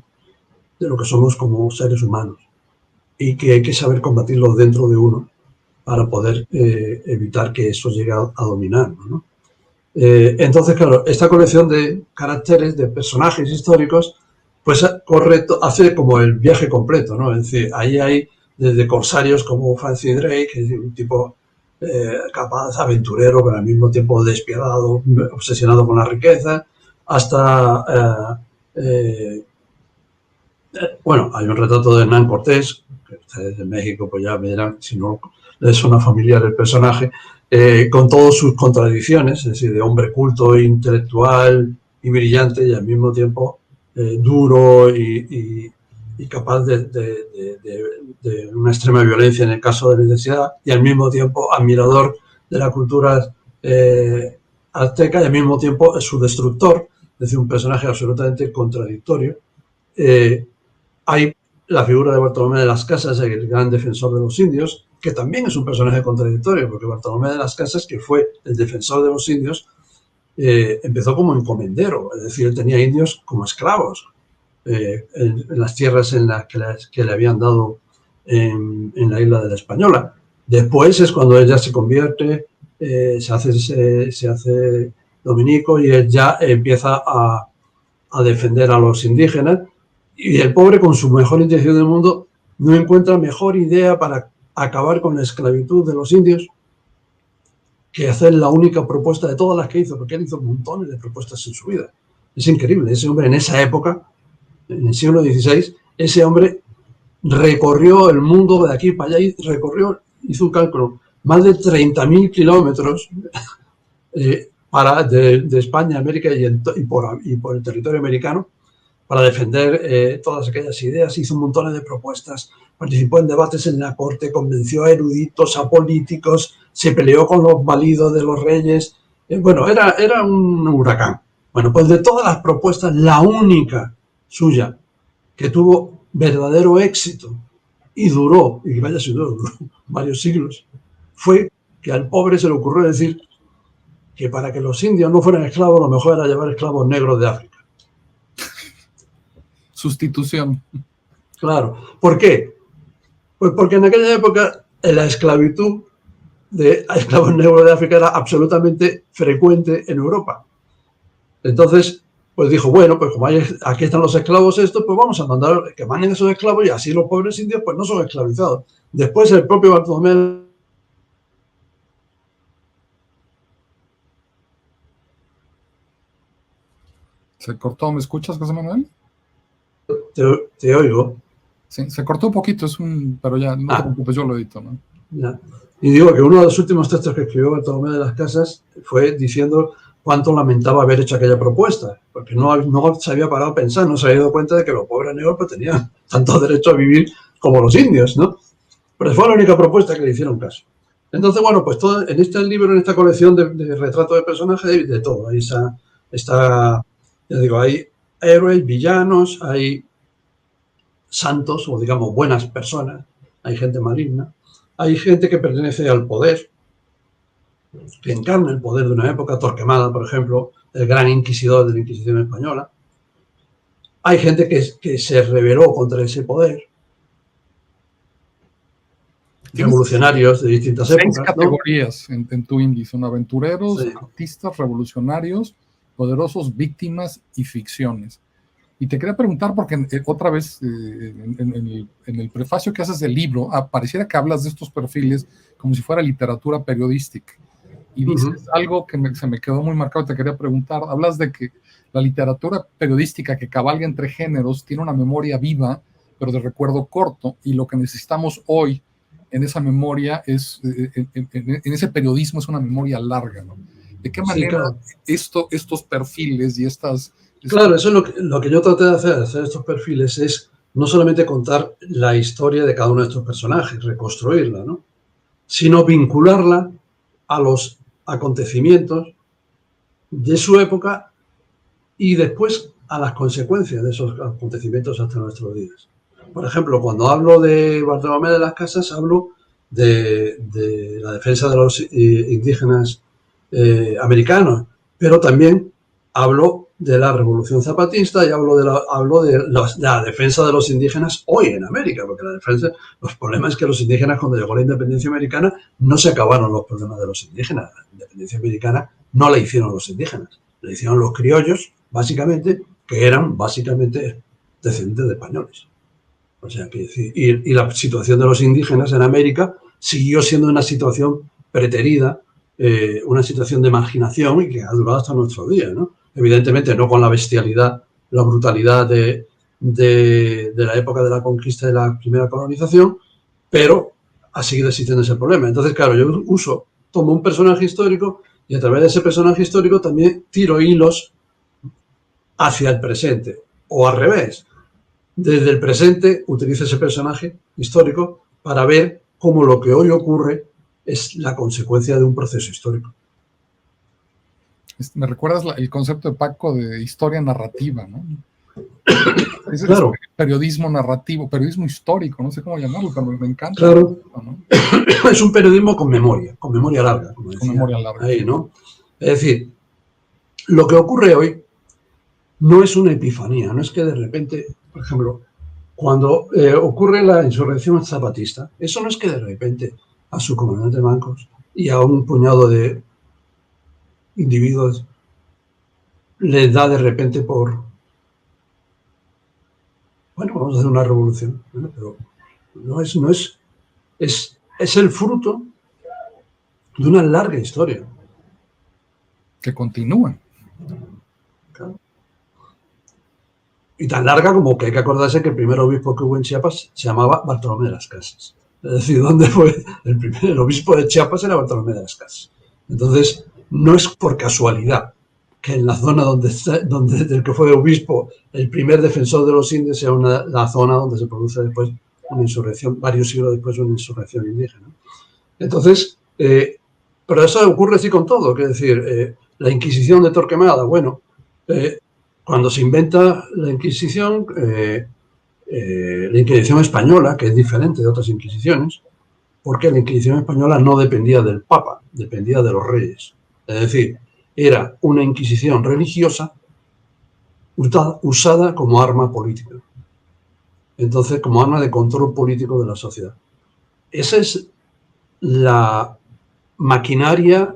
de lo que somos como seres humanos, y que hay que saber combatirlos dentro de uno para poder evitar que eso llegue a dominarnos, ¿no? Entonces, claro, esta colección de caracteres, de personajes históricos, pues hace como el viaje completo, ¿no? Es decir, ahí hay desde corsarios como Francis Drake, que es un tipo capaz, aventurero, pero al mismo tiempo despiadado, obsesionado con la riqueza, hasta bueno, hay un retrato de Hernán Cortés, que ustedes de México pues ya me dirán, si no les suena familiar el personaje, con todas sus contradicciones, es decir, de hombre culto, intelectual y brillante, y al mismo tiempo duro y capaz de una extrema violencia en el caso de la necesidad, y al mismo tiempo admirador de la cultura azteca, y al mismo tiempo su destructor, es decir, un personaje absolutamente contradictorio. Hay la figura de Bartolomé de las Casas, el gran defensor de los indios, que también es un personaje contradictorio, porque Bartolomé de las Casas, que fue el defensor de los indios, empezó como encomendero, es decir, él tenía indios como esclavos en las tierras en las que le habían dado en la isla de la Española. Después es cuando él ya se convierte, se hace dominico, y él ya empieza a defender a los indígenas, y el pobre, con su mejor intención del mundo, no encuentra mejor idea para acabar con la esclavitud de los indios que hacer la única propuesta de todas las que hizo, porque él hizo montones de propuestas en su vida. Es increíble, ese hombre en esa época, en el siglo XVI, ese hombre recorrió el mundo de aquí para allá, y hizo un cálculo, más de 30.000 kilómetros de España a América y por el territorio americano, para defender todas aquellas ideas. Hizo un montón de propuestas, participó en debates en la corte, convenció a eruditos, a políticos, se peleó con los validos de los reyes. Bueno, era un huracán. Bueno, pues de todas las propuestas, la única suya que tuvo verdadero éxito y duró, y vaya si duró varios siglos, fue que al pobre se le ocurrió decir que para que los indios no fueran esclavos, lo mejor era llevar esclavos negros de África. Sustitución. Claro. ¿Por qué? Pues porque en aquella época la esclavitud de esclavos negros de África era absolutamente frecuente en Europa. Entonces, pues dijo, bueno, pues como aquí están los esclavos estos, pues vamos a mandar que manden esos esclavos, y así los pobres indios pues no son esclavizados. Después el propio Bartolomé... ¿Se cortó? ¿Me escuchas, José Manuel? Te oigo. Sí, se cortó un poquito, pero ya no te preocupes, yo lo edito, ¿no? Ya. Y digo que uno de los últimos textos que escribió Bartolomé de las Casas fue diciendo cuánto lamentaba haber hecho aquella propuesta, porque no se había parado a pensar, no se había dado cuenta de que los pobres negros pues, tenían tanto derecho a vivir como los indios, ¿no? Pero fue la única propuesta que le hicieron caso. Entonces, bueno, pues todo, en este libro, en esta colección de retratos de personajes, hay de todo. Ahí está, ya digo, hay héroes, villanos, hay santos, o digamos buenas personas, hay gente maligna, hay gente que pertenece al poder, que encarna el poder de una época, Torquemada, por ejemplo, el gran inquisidor de la Inquisición española. Hay gente que se rebeló contra ese poder, revolucionarios de distintas épocas. 6 categorías, ¿no? en tu índice, aventureros, sí, artistas, revolucionarios, poderosos, víctimas y ficciones. Y te quería preguntar, porque otra vez, en el prefacio que haces del libro, pareciera que hablas de estos perfiles como si fuera literatura periodística. Y dices algo que se me quedó muy marcado y te quería preguntar. Hablas de que la literatura periodística que cabalga entre géneros tiene una memoria viva, pero de recuerdo corto, y lo que necesitamos hoy en esa memoria en ese periodismo es una memoria larga, ¿no? ¿De qué manera estos perfiles y estas... Claro, eso es lo que yo traté de hacer estos perfiles, es no solamente contar la historia de cada uno de estos personajes, reconstruirla, ¿no? Sino vincularla a los acontecimientos de su época y después a las consecuencias de esos acontecimientos hasta nuestros días. Por ejemplo, cuando hablo de Bartolomé de las Casas, hablo de la defensa de los indígenas americanos, pero también hablo de la Revolución Zapatista y hablo de la defensa de los indígenas hoy en América, porque los problemas es que los indígenas, cuando llegó la independencia americana, no se acabaron los problemas de los indígenas. La independencia americana no la hicieron los indígenas, la hicieron los criollos, básicamente, que eran básicamente descendientes de españoles. O sea, y la situación de los indígenas en América siguió siendo una situación preterida, una situación de marginación y que ha durado hasta nuestros días, ¿no? Evidentemente no con la bestialidad, la brutalidad de la época de la conquista y de la primera colonización, pero ha seguido existiendo ese problema. Entonces, claro, yo tomo un personaje histórico y a través de ese personaje histórico también tiro hilos hacia el presente, o al revés. Desde el presente utilizo ese personaje histórico para ver cómo lo que hoy ocurre es la consecuencia de un proceso histórico. Me recuerdas el concepto de Paco de historia narrativa, ¿no? Claro. Periodismo narrativo, periodismo histórico, no sé cómo llamarlo, pero me encanta. Claro. ¿No? Es un periodismo con memoria larga, como decía. Con memoria larga. Ahí, ¿no? Es decir, lo que ocurre hoy no es una epifanía, no es que de repente, por ejemplo, cuando ocurre la insurrección zapatista, eso no es que de repente a su comandante Mancos y a un puñado de individuos les da de repente por, bueno, vamos a hacer una revolución, ¿no? Pero es el fruto de una larga historia. Que continúa. Claro. Y tan larga como que hay que acordarse que el primer obispo que hubo en Chiapas se llamaba Bartolomé de las Casas. Es decir, ¿dónde fue? El obispo de Chiapas era Bartolomé de las Casas. Entonces, no es por casualidad que en la zona del que fue obispo, el primer defensor de los indios sea la zona donde se produce después una insurrección, varios siglos después una insurrección indígena. Entonces, pero eso ocurre así con todo, es decir, la Inquisición de Torquemada, bueno, cuando se inventa la Inquisición española, que es diferente de otras Inquisiciones, porque la Inquisición española no dependía del Papa, dependía de los reyes. Es decir, era una Inquisición religiosa usada como arma política. Entonces, como arma de control político de la sociedad. Esa es la maquinaria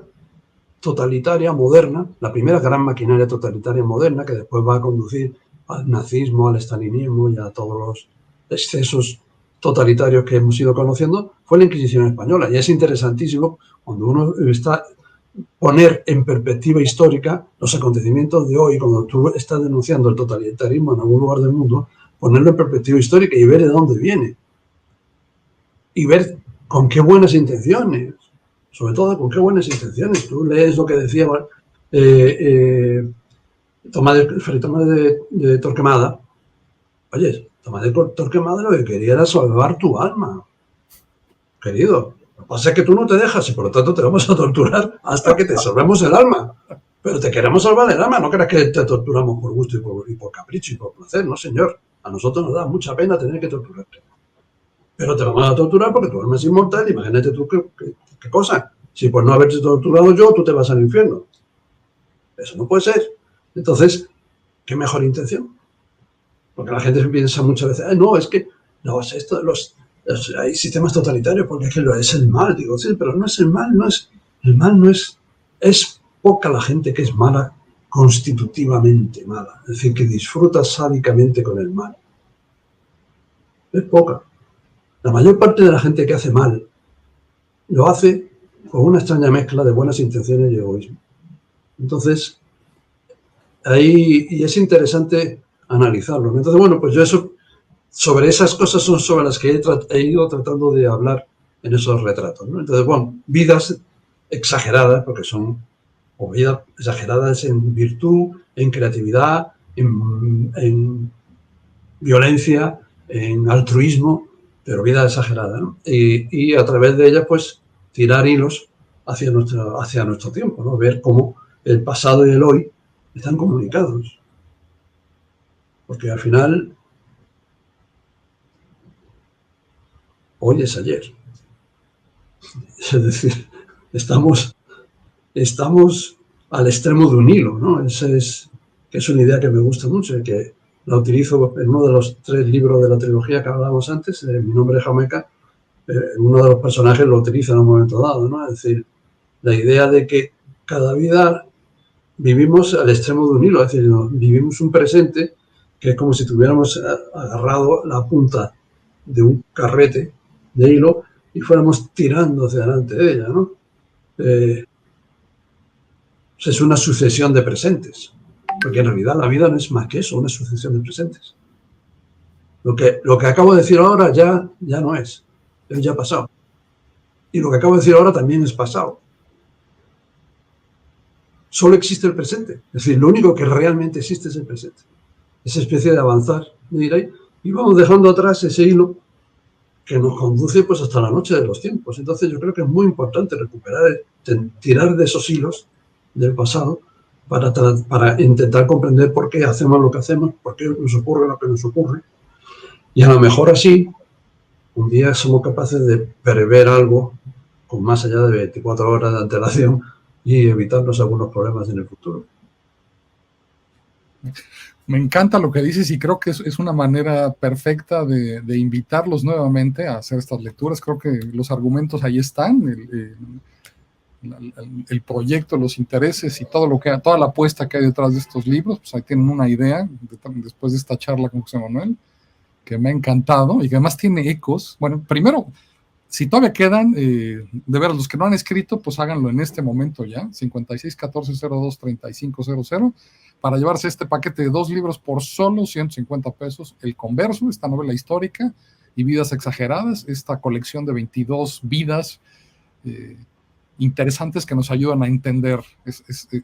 totalitaria moderna, la primera gran maquinaria totalitaria moderna que después va a conducir al nazismo, al estalinismo y a todos los excesos totalitarios que hemos ido conociendo, fue la Inquisición española. Y es interesantísimo cuando uno está poner en perspectiva histórica los acontecimientos de hoy, cuando tú estás denunciando el totalitarismo en algún lugar del mundo, ponerlo en perspectiva histórica y ver de dónde viene. Y ver con qué buenas intenciones, sobre todo con qué buenas intenciones. Tú lees lo que decía Fray Tomás de Torquemada. Oye, Tomás de Torquemada lo que quería era salvar tu alma, querido. Lo que pasa es que tú no te dejas y por lo tanto te vamos a torturar hasta que te salvemos el alma. Pero te queremos salvar el alma, no creas que te torturamos por gusto y por capricho y por placer, no señor. A nosotros nos da mucha pena tener que torturarte. Pero te vamos a torturar porque tu alma es inmortal. Imagínate tú qué cosa. Si por no haberte torturado yo, tú te vas al infierno. Eso no puede ser. Entonces, ¿qué mejor intención? Porque la gente piensa muchas veces, no, es que hay sistemas totalitarios porque es que es el mal. Digo, sí, pero no es el mal, es poca la gente que es mala, constitutivamente mala. Es decir, que disfruta sádicamente con el mal. Es poca. La mayor parte de la gente que hace mal lo hace con una extraña mezcla de buenas intenciones y egoísmo. Entonces, y es interesante analizarlo. Entonces, bueno, pues yo sobre esas cosas son sobre las que he ido tratando de hablar en esos retratos, ¿no? Entonces, bueno, vidas exageradas, porque son vidas exageradas en virtud, en creatividad, en violencia, en altruismo, pero vida exagerada, ¿no? Y a través de ellas, pues, tirar hilos hacia nuestro tiempo, ¿no? Ver cómo el pasado y el hoy están comunicados. Porque al final, hoy es ayer. Es decir, estamos al extremo de un hilo, ¿no? Que es una idea que me gusta mucho y que la utilizo en uno de los 3 libros de la trilogía que hablábamos antes, Mi nombre es Jamaica. Uno de los personajes lo utiliza en un momento dado, ¿no? Es decir, la idea de que cada vida vivimos al extremo de un hilo, es decir, vivimos un presente que es como si tuviéramos agarrado la punta de un carrete de hilo y fuéramos tirando hacia delante de ella, ¿no? Es una sucesión de presentes, porque en realidad la vida no es más que eso, una sucesión de presentes. Lo que acabo de decir ahora ya no es, ya ha pasado. Y lo que acabo de decir ahora también es pasado. Solo existe el presente. Es decir, lo único que realmente existe es el presente. Esa especie de avanzar, de ir ahí, y vamos dejando atrás ese hilo que nos conduce pues hasta la noche de los tiempos. Entonces yo creo que es muy importante recuperar, tirar de esos hilos del pasado para intentar comprender por qué hacemos lo que hacemos, por qué nos ocurre lo que nos ocurre. Y a lo mejor así, un día somos capaces de prever algo con más allá de 24 horas de antelación y evitarnos algunos problemas en el futuro. Me encanta lo que dices y creo que es una manera perfecta de invitarlos nuevamente a hacer estas lecturas. Creo que los argumentos ahí están, el proyecto, los intereses y toda la apuesta que hay detrás de estos libros, pues ahí tienen una idea después de esta charla con José Manuel, que me ha encantado y que además tiene ecos. Bueno, primero, si todavía quedan, de veras, los que no han escrito, pues háganlo en este momento ya, 5614023500, para llevarse este paquete de 2 libros por solo 150 pesos. El Converso, esta novela histórica, y Vidas Exageradas, esta colección de 22 vidas interesantes que nos ayudan a entender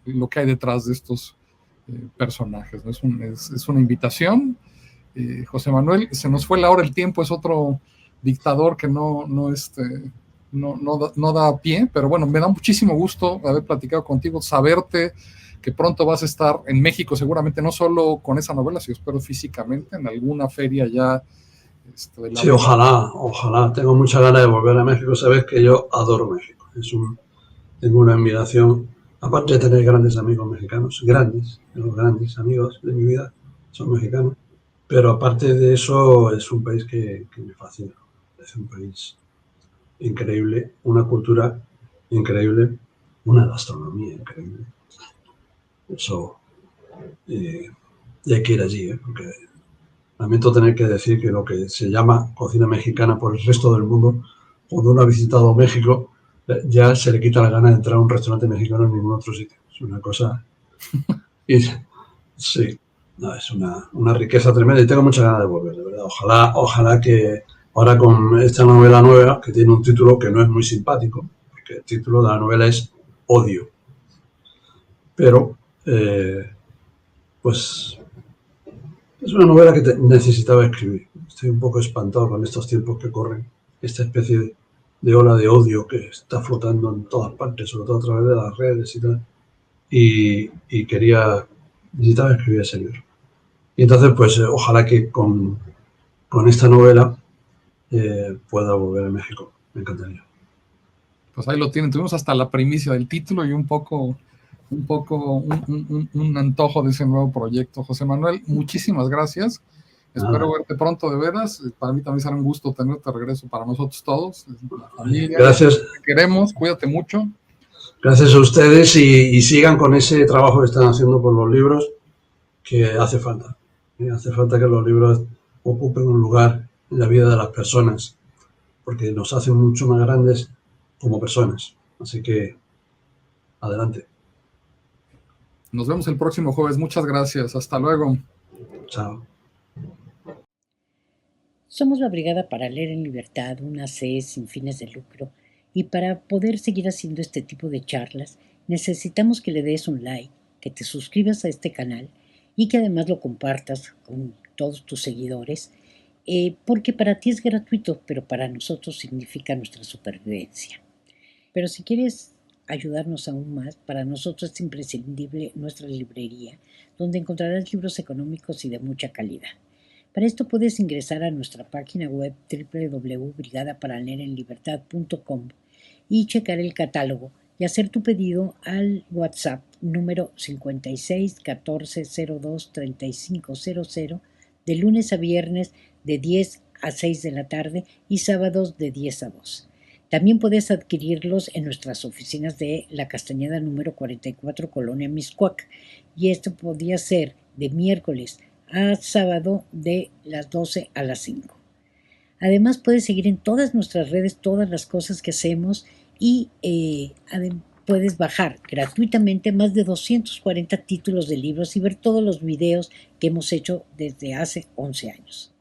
lo que hay detrás de estos personajes, ¿no? Es una invitación. José Manuel, se nos fue la hora, el tiempo es otro dictador que no da pie, pero bueno, me da muchísimo gusto haber platicado contigo, saberte que pronto vas a estar en México, seguramente no solo con esa novela, sino espero físicamente en alguna feria ya. Sí, ojalá, tengo muchas ganas de volver a México, sabes que yo adoro México, tengo una admiración, aparte de tener grandes amigos mexicanos, los grandes amigos de mi vida son mexicanos, pero aparte de eso es un país que me fascina, es un país increíble, una cultura increíble, una gastronomía increíble. Eso, y hay que ir allí, porque lamento tener que decir que lo que se llama cocina mexicana por el resto del mundo, cuando uno ha visitado México, ya se le quita la gana de entrar a un restaurante mexicano en ningún otro sitio. Es una cosa... sí, no, es una riqueza tremenda y tengo muchas ganas de volver, de verdad. Ojalá que ahora con esta novela nueva, que tiene un título que no es muy simpático, porque el título de la novela es Odio. Pero, pues, es una novela que necesitaba escribir. Estoy un poco espantado con estos tiempos que corren. Esta especie de ola de odio que está flotando en todas partes, sobre todo a través de las redes y tal. Y necesitaba escribir ese libro. Y entonces, pues, ojalá que con esta novela pueda volver a México. Me encantaría. Pues ahí lo tienen. Tuvimos hasta la primicia del título y un antojo de ese nuevo proyecto. José Manuel, muchísimas gracias. Espero verte pronto, de veras. Para mí también será un gusto tenerte de regreso para nosotros todos. La familia, gracias. Te queremos, cuídate mucho. Gracias a ustedes y sigan con ese trabajo que están haciendo por los libros, que hace falta. Hace falta que los libros ocupen un lugar en la vida de las personas, porque nos hacen mucho más grandes como personas. Así que, adelante. Nos vemos el próximo jueves. Muchas gracias. Hasta luego. Chao. Somos la Brigada para Leer en Libertad, una CE sin fines de lucro, y para poder seguir haciendo este tipo de charlas necesitamos que le des un like, que te suscribas a este canal y que además lo compartas con todos tus seguidores, porque para ti es gratuito, pero para nosotros significa nuestra supervivencia. Pero si quieres ayudarnos aún más, para nosotros es imprescindible nuestra librería, donde encontrarás libros económicos y de mucha calidad. Para esto puedes ingresar a nuestra página web www.brigadaparaLeerEnLibertad.com y checar el catálogo y hacer tu pedido al WhatsApp número 5614023500, de lunes a viernes de 10 a 6 de la tarde y sábados de 10 a 2. También puedes adquirirlos en nuestras oficinas de La Castañeda número 44, Colonia Miscuac, y esto podría ser de miércoles a sábado de las 12 a las 5. Además, puedes seguir en todas nuestras redes todas las cosas que hacemos y puedes bajar gratuitamente más de 240 títulos de libros y ver todos los videos que hemos hecho desde hace 11 años.